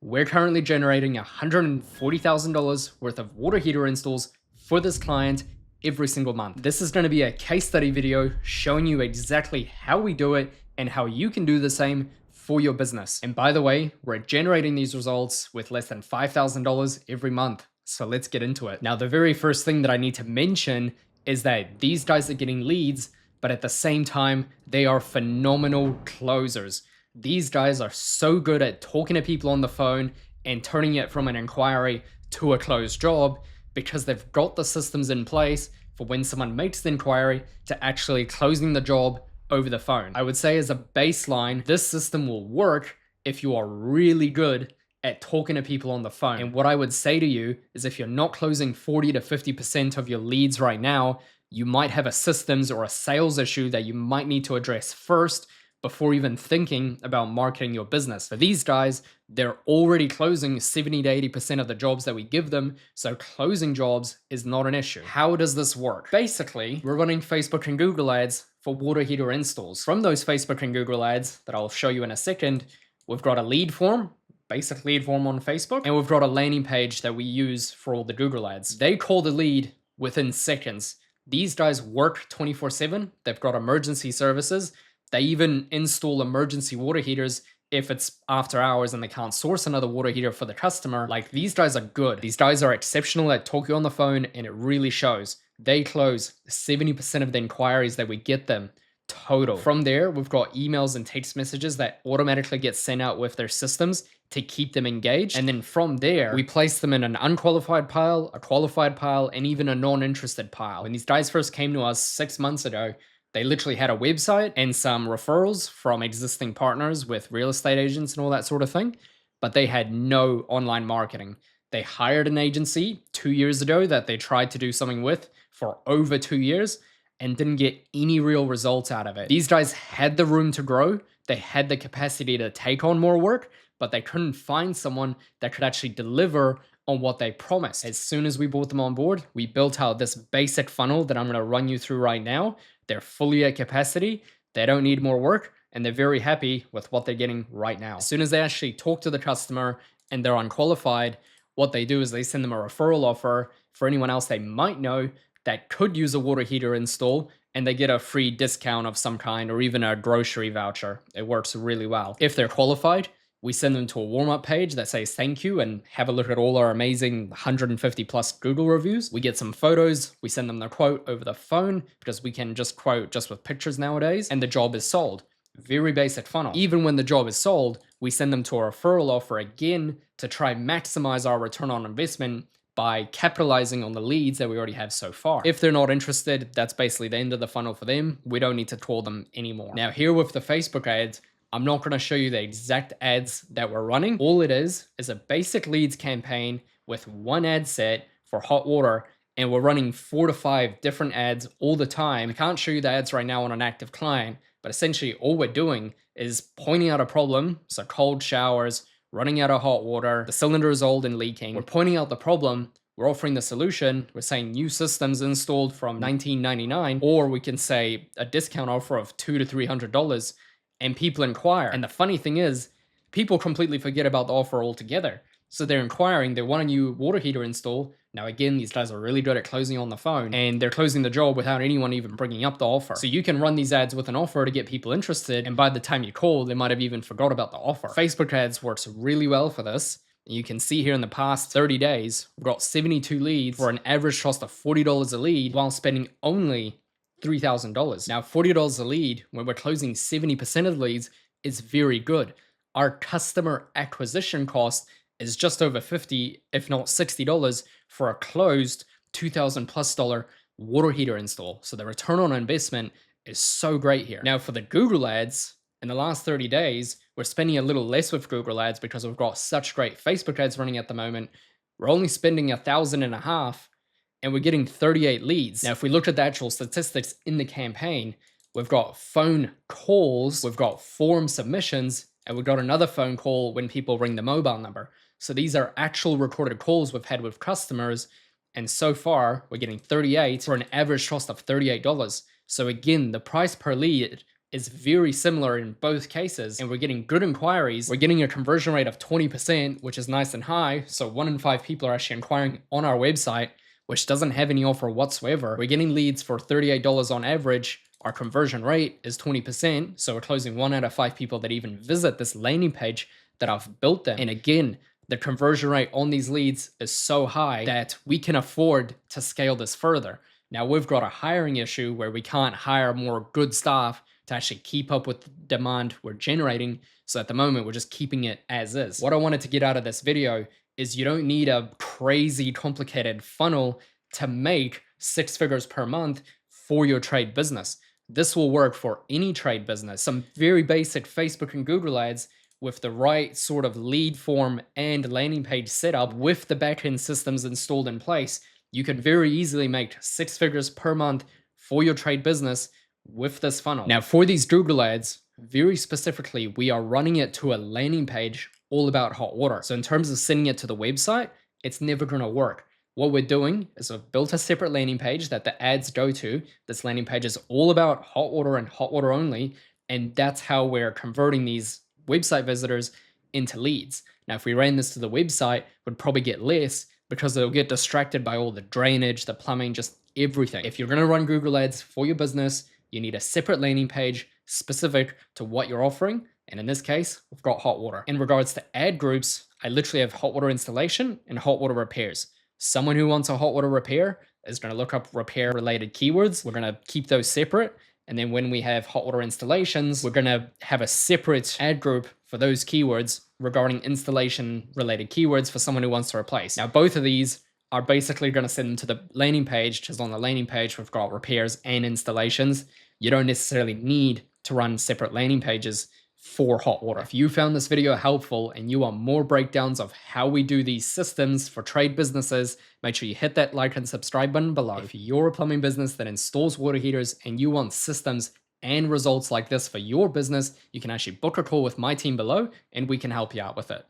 We're currently generating $140,000 worth of water heater installs for this client every single month. This is going to be a case study video showing you exactly how we do it and how you can do the same for your business. And by the way, we're generating these results with less than $5,000 every month. So let's get into it. Now, the very first thing that I need to mention is that these guys are getting leads, but at the same time, they are phenomenal closers. These guys are so good at talking to people on the phone and turning it from an inquiry to a closed job because they've got the systems in place for when someone makes the inquiry to actually closing the job over the phone. I would say as a baseline, this system will work if you are really good at talking to people on the phone. And what I would say to you is if you're not closing 40 to 50% of your leads right now, you might have a systems or a sales issue that you might need to address first before even thinking about marketing your business. For these guys, they're already closing 70 to 80% of the jobs that we give them, so closing jobs is not an issue. How does this work? Basically, we're running Facebook and Google ads for water heater installs. From those Facebook and Google ads that I'll show you in a second, we've got a lead form, basic lead form on Facebook, and we've got a landing page that we use for all the Google ads. They call the lead within seconds. These guys work 24/7. They've got emergency services. They even install emergency water heaters if it's after hours and they can't source another water heater for the customer. Like, these guys are good. These guys are exceptional at talking on the phone, and it really shows. They close 70% of the inquiries that we get them total. From there, we've got emails and text messages that automatically get sent out with their systems to keep them engaged. And then from there, we place them in an unqualified pile, a qualified pile, and even a non-interested pile. When these guys first came to us 6 months ago, they literally had a website and some referrals from existing partners with real estate agents and all that sort of thing, but they had no online marketing. They hired an agency 2 years ago that they tried to do something with for over 2 years and didn't get any real results out of it. These guys had the room to grow. They had the capacity to take on more work, but they couldn't find someone that could actually deliver on what they promised. As soon as we brought them on board, we built out this basic funnel that I'm going to run you through right now. They're fully at capacity. They don't need more work, and they're very happy with what they're getting right now. As soon as they actually talk to the customer and they're unqualified, what they do is they send them a referral offer for anyone else they might know that could use a water heater install, and they get a free discount of some kind or even a grocery voucher. It works really well. If they're qualified, we send them to a warm-up page that says thank you and have a look at all our amazing 150 plus Google reviews. We get some photos, we send them the quote over the phone because we can just quote just with pictures nowadays, and the job is sold. Very basic funnel. Even when the job is sold, we send them to a referral offer again to try maximize our return on investment by capitalizing on the leads that we already have so far. If they're not interested, that's basically the end of the funnel for them. We don't need to call them anymore. Now, here with the Facebook ads, I'm not going to show you the exact ads that we're running. All it is a basic leads campaign with one ad set for hot water, and we're running 4 to 5 different ads all the time. I can't show you the ads right now on an active client, but essentially all we're doing is pointing out a problem. So cold showers, running out of hot water, the cylinder is old and leaking. We're pointing out the problem. We're offering the solution. We're saying new systems installed from $19.99, or we can say a discount offer of $200 to $300. And people inquire. And the funny thing is, people completely forget about the offer altogether. So they're inquiring, they want a new water heater install. Now again, these guys are really good at closing on the phone, and they're closing the job without anyone even bringing up the offer. So you can run these ads with an offer to get people interested, and by the time you call, they might have even forgot about the offer. Facebook ads works really well for this. You can see here in the past 30 days, we've got 72 leads for an average cost of $40 a lead while spending only $3,000. Now, $40 a lead, when we're closing 70% of the leads, is very good. Our customer acquisition cost is just over $50, if not $60 for a closed $2,000+ water heater install. So the return on investment is so great here. Now, for the Google ads, in the last 30 days, we're spending a little less with Google ads because we've got such great Facebook ads running at the moment. We're only spending $1,500, and we're getting 38 leads. Now, if we look at the actual statistics in the campaign, we've got phone calls, we've got form submissions, and we've got another phone call when people ring the mobile number. So these are actual recorded calls we've had with customers, and so far, we're getting 38 for an average cost of $38. So again, the price per lead is very similar in both cases, and we're getting good inquiries. We're getting a conversion rate of 20%, which is nice and high. So 1 in 5 people are actually inquiring on our website, which doesn't have any offer whatsoever. We're getting leads for $38 on average. Our conversion rate is 20%. So we're closing 1 out of 5 people that even visit this landing page that I've built them. And again, the conversion rate on these leads is so high that we can afford to scale this further. Now we've got a hiring issue where we can't hire more good staff to actually keep up with the demand we're generating. So at the moment, we're just keeping it as is. What I wanted to get out of this video is you don't need a crazy complicated funnel to make 6 figures per month for your trade business. This will work for any trade business. Some very basic Facebook and Google ads with the right sort of lead form and landing page setup with the backend systems installed in place, you could very easily make 6 figures per month for your trade business with this funnel. Now for these Google ads, very specifically, we are running it to a landing page all about hot water. So in terms of sending it to the website, it's never gonna work. What we're doing is we've built a separate landing page that the ads go to. This landing page is all about hot water and hot water only. And that's how we're converting these website visitors into leads. Now, if we ran this to the website, we'd probably get less because they'll get distracted by all the drainage, the plumbing, just everything. If you're gonna run Google ads for your business, you need a separate landing page specific to what you're offering. And in this case, we've got hot water. In regards to ad groups, I literally have hot water installation and hot water repairs. Someone who wants a hot water repair is going to look up repair related keywords. We're going to keep those separate. And then when we have hot water installations, we're going to have a separate ad group for those keywords regarding installation related keywords for someone who wants to replace. Now, both of these are basically going to send them to the landing page, because on the landing page, we've got repairs and installations. You don't necessarily need to run separate landing pages for hot water. If you found this video helpful and you want more breakdowns of how we do these systems for trade businesses, make sure you hit that like and subscribe button below. If you're a plumbing business that installs water heaters and you want systems and results like this for your business, you can actually book a call with my team below and we can help you out with it.